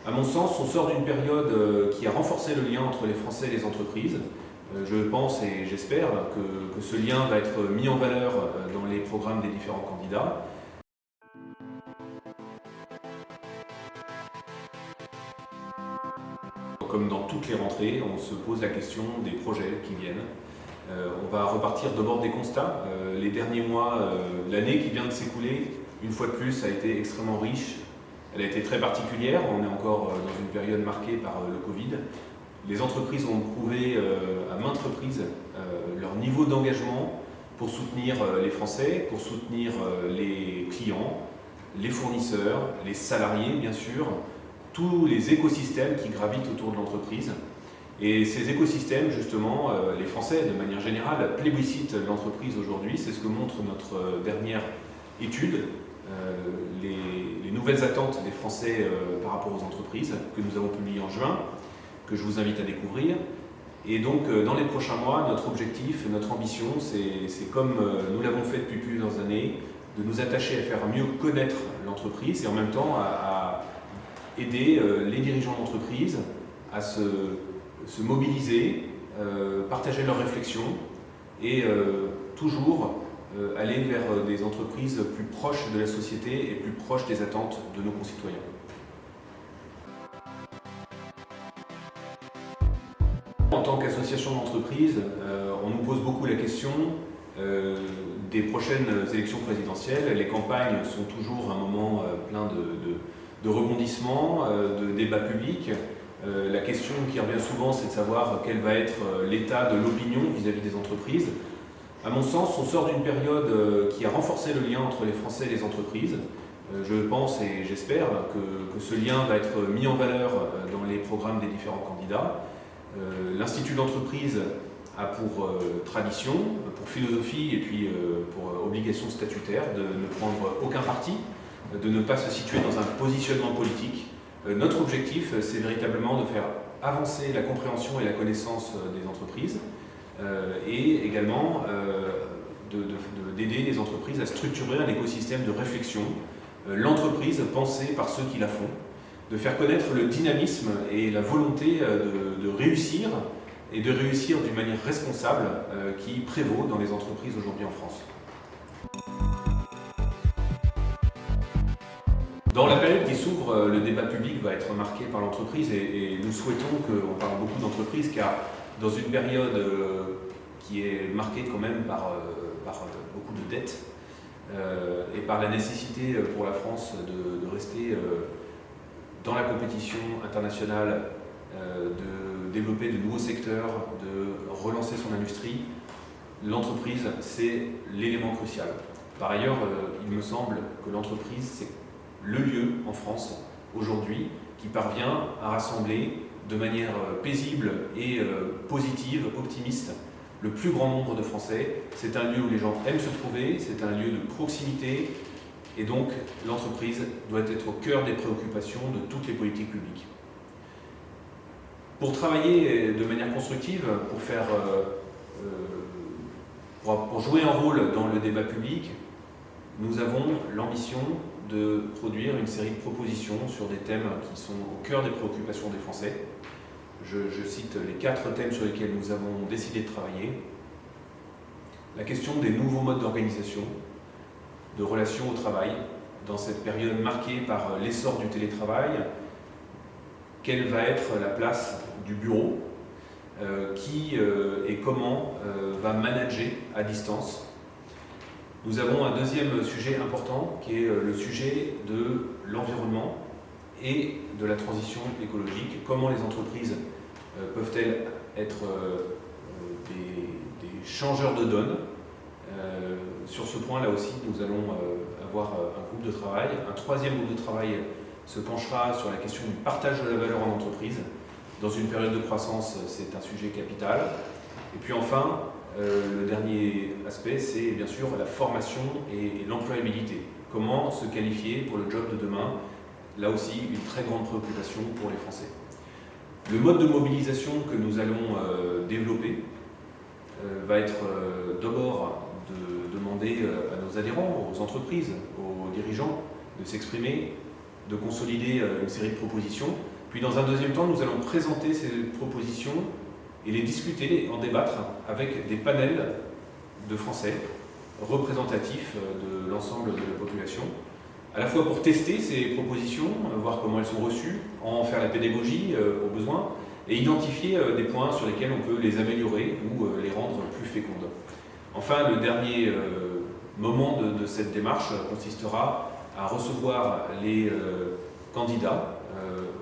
À mon sens, on sort d'une période qui a renforcé le lien entre les Français et les entreprises. Je pense et j'espère que ce lien va être mis en valeur dans les programmes des différents candidats. Comme dans toutes les rentrées, on se pose la question des projets qui viennent. On va repartir d'abord des constats. Les derniers mois, l'année qui vient de s'écouler, une fois de plus, a été extrêmement riche. Elle a été très particulière. On est encore dans une période marquée par le Covid. Les entreprises ont prouvé à maintes reprises leur niveau d'engagement pour soutenir les Français, pour soutenir les clients, les fournisseurs, les salariés bien sûr, tous les écosystèmes qui gravitent autour de l'entreprise. Et ces écosystèmes, justement, les Français, de manière générale, plébiscitent l'entreprise aujourd'hui. C'est ce que montre notre dernière étude, les nouvelles attentes des Français par rapport aux entreprises, que nous avons publiée en juin, que je vous invite à découvrir. Et donc, dans les prochains mois, notre objectif, notre ambition, c'est comme nous l'avons fait depuis plusieurs années, de nous attacher à faire mieux connaître l'entreprise et en même temps à aider les dirigeants d'entreprise à se mobiliser, partager leurs réflexions et toujours aller vers des entreprises plus proches de la société et plus proches des attentes de nos concitoyens. En tant qu'association d'entreprise, on nous pose beaucoup la question des prochaines élections présidentielles. Les campagnes sont toujours un moment plein de rebondissements, de débats publics. La question qui revient souvent, c'est de savoir quel va être l'état de l'opinion vis-à-vis des entreprises. À mon sens, on sort d'une période qui a renforcé le lien entre les Français et les entreprises. Je pense et j'espère que ce lien va être mis en valeur dans les programmes des différents candidats. L'Institut d'entreprise a pour tradition, pour philosophie et puis pour obligation statutaire de ne prendre aucun parti, de ne pas se situer dans un positionnement politique. Notre objectif, c'est véritablement de faire avancer la compréhension et la connaissance des entreprises et également d'aider les entreprises à structurer un écosystème de réflexion, l'entreprise pensée par ceux qui la font, de faire connaître le dynamisme et la volonté de réussir et de réussir d'une manière responsable qui prévaut dans les entreprises aujourd'hui en France. Dans la période qui s'ouvre, le débat public va être marqué par l'entreprise et nous souhaitons qu'on parle beaucoup d'entreprise car dans une période qui est marquée quand même par beaucoup de dettes et par la nécessité pour la France de rester dans la compétition internationale, de développer de nouveaux secteurs, de relancer son industrie, l'entreprise, c'est l'élément crucial. Par ailleurs, il me semble que l'entreprise, c'est le lieu en France, aujourd'hui, qui parvient à rassembler de manière paisible et positive, optimiste, le plus grand nombre de Français. C'est un lieu où les gens aiment se trouver, c'est un lieu de proximité, et donc l'entreprise doit être au cœur des préoccupations de toutes les politiques publiques. Pour travailler de manière constructive, pour jouer un rôle dans le débat public, nous avons l'ambition de produire une série de propositions sur des thèmes qui sont au cœur des préoccupations des Français. Je cite les 4 thèmes sur lesquels nous avons décidé de travailler. La question des nouveaux modes d'organisation, de relations au travail, dans cette période marquée par l'essor du télétravail. Quelle va être la place du bureau, qui et comment va manager à distance. Nous avons un deuxième sujet important qui est le sujet de l'environnement et de la transition écologique. Comment les entreprises peuvent-elles être des changeurs de donne. Sur ce point, là aussi, nous allons avoir un groupe de travail. Un troisième groupe de travail se penchera sur la question du partage de la valeur en entreprise. Dans une période de croissance, c'est un sujet capital. Et puis enfin, le dernier aspect, c'est bien sûr la formation et l'employabilité. Comment se qualifier pour le job de demain? Là aussi, une très grande préoccupation pour les Français. Le mode de mobilisation que nous allons développer va être d'abord de demander à nos adhérents, aux entreprises, aux dirigeants, de s'exprimer de consolider une série de propositions. Puis dans un deuxième temps, nous allons présenter ces propositions et les discuter, en débattre avec des panels de Français représentatifs de l'ensemble de la population, à la fois pour tester ces propositions, voir comment elles sont reçues, en faire la pédagogie au besoin, et identifier des points sur lesquels on peut les améliorer ou les rendre plus fécondes. Enfin, le dernier moment de cette démarche consistera à recevoir les candidats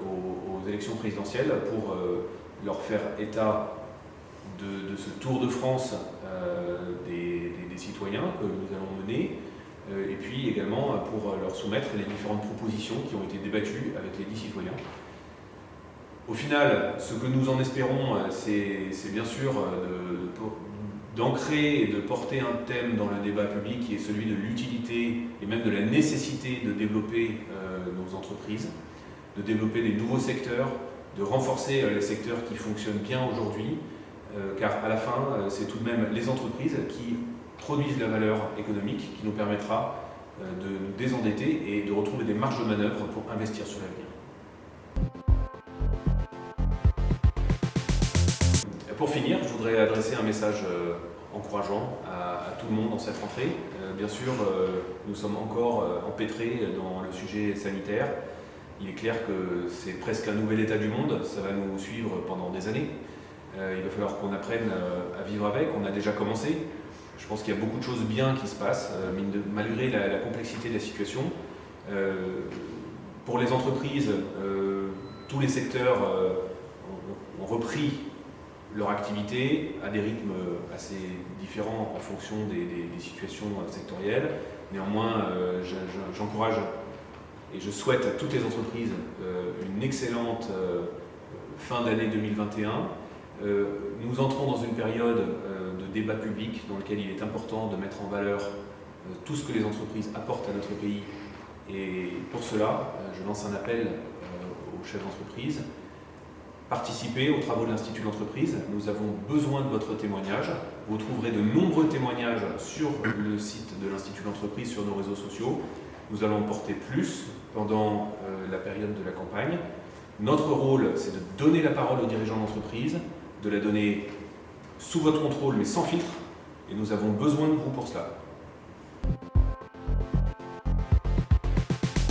aux élections présidentielles pour leur faire état de ce tour de France des citoyens que nous allons mener, et puis également pour leur soumettre les différentes propositions qui ont été débattues avec les 10 citoyens. Au final, ce que nous en espérons, c'est bien sûr d'ancrer et de porter un thème dans le débat public qui est celui de l'utilité et même de la nécessité de développer nos entreprises, de développer des nouveaux secteurs, de renforcer les secteurs qui fonctionnent bien aujourd'hui, car à la fin, c'est tout de même les entreprises qui produisent la valeur économique qui nous permettra de nous désendetter et de retrouver des marges de manœuvre pour investir sur l'avenir. Pour finir, je voudrais adresser un message encourageant à tout le monde dans cette rentrée. Bien sûr, nous sommes encore empêtrés dans le sujet sanitaire. Il est clair que c'est presque un nouvel état du monde, ça va nous suivre pendant des années. Il va falloir qu'on apprenne à vivre avec, on a déjà commencé. Je pense qu'il y a beaucoup de choses bien qui se passent, malgré la complexité de la situation. Pour les entreprises, tous les secteurs ont repris leur activité à des rythmes assez différents en fonction des situations sectorielles. Néanmoins, j'encourage et je souhaite à toutes les entreprises une excellente fin d'année 2021. Nous entrons dans une période de débat public dans lequel il est important de mettre en valeur tout ce que les entreprises apportent à notre pays. Et pour cela, je lance un appel aux chefs d'entreprise. Participez aux travaux de l'Institut de l'entreprise. Nous avons besoin de votre témoignage. Vous trouverez de nombreux témoignages sur le site de l'Institut de l'entreprise, sur nos réseaux sociaux. Nous allons en porter plus pendant la période de la campagne. Notre rôle, c'est de donner la parole aux dirigeants d'entreprise, de la donner sous votre contrôle, mais sans filtre. Et nous avons besoin de vous pour cela.